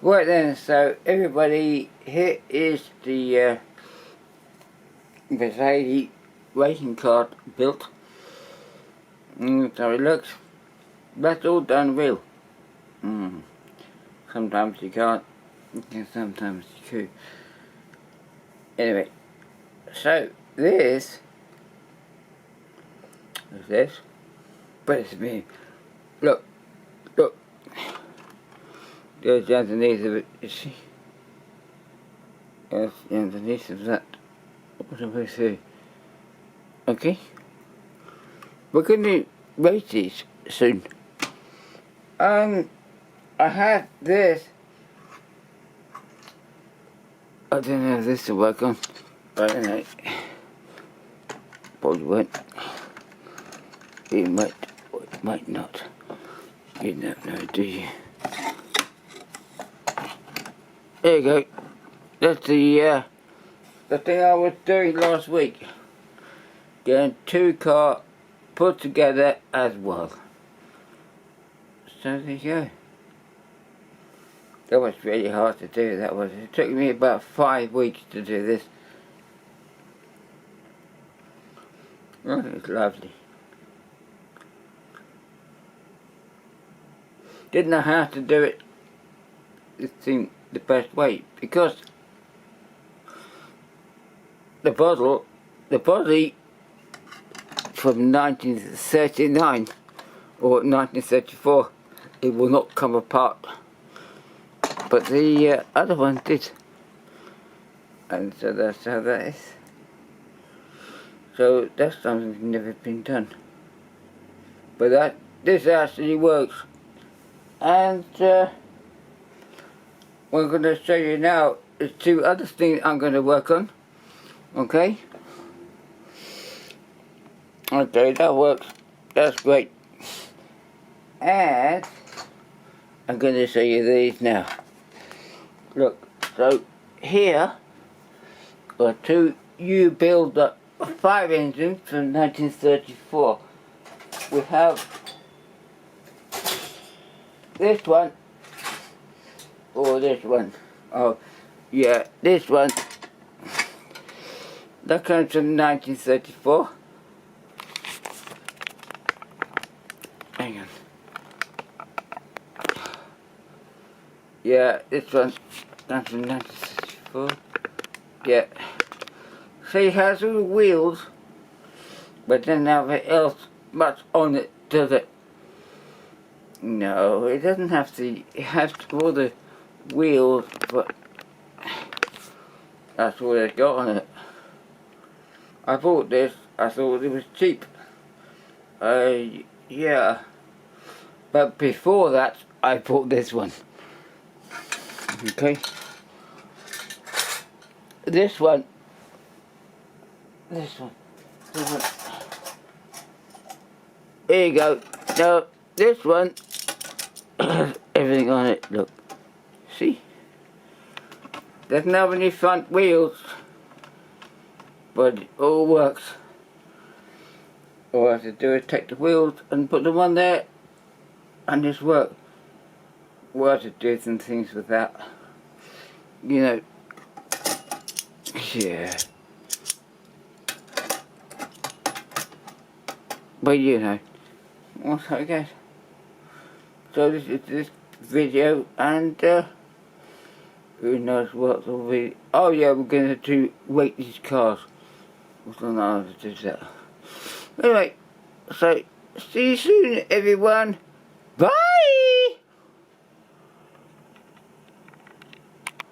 Right then, so everybody, here is the Mercedes racing car built. So it looks. That's all done real. Sometimes you can't, and sometimes you can. Anyway, so this is this. But it's me. Look. Goes underneath of it, you see? Goes underneath of that. What do I say? Okay? We're going to race these soon. I had this. I don't know if this will work on. I don't know. Probably won't. It might not. You don't know, do you? There you go. That's the thing I was doing last week. Getting two cars put together as well. So there you go. That was really hard to do. It took me about 5 weeks to do this. Oh, it's lovely. Didn't know how to do it. It seemed the best way because the body from 1939 or 1934, it will not come apart, but the other one did, and so that's how that is. So that's something that's never been done, but this actually works. And we're going to show you now the two other things I'm going to work on. Okay, that works. That's great. And I'm going to show you these now. Look, so here are two U-build 5 engines from 1934. We have this one, or this one. Oh, yeah, this one. That comes from 1934. Hang on. Yeah, this one comes from 1934. Yeah. So it has all the wheels, but then nothing else much on it, does it? No, it doesn't have to. It has all the wheels, but that's all it's got on it. I bought this. I thought it was cheap. Yeah. But before that, I bought this one. Okay. This one. Here you go. Now, this one. Everything on it, look. See? Doesn't have any front wheels, but it all works. All I have to do is take the wheels and put them on there, and this works. We'll have to do some things with that. You know. Yeah. But you know. What's that again? So this is this video, and who knows what will be. Oh yeah, we're going to rate these cars. I don't know how to do that. Anyway, so see you soon, everyone. Bye.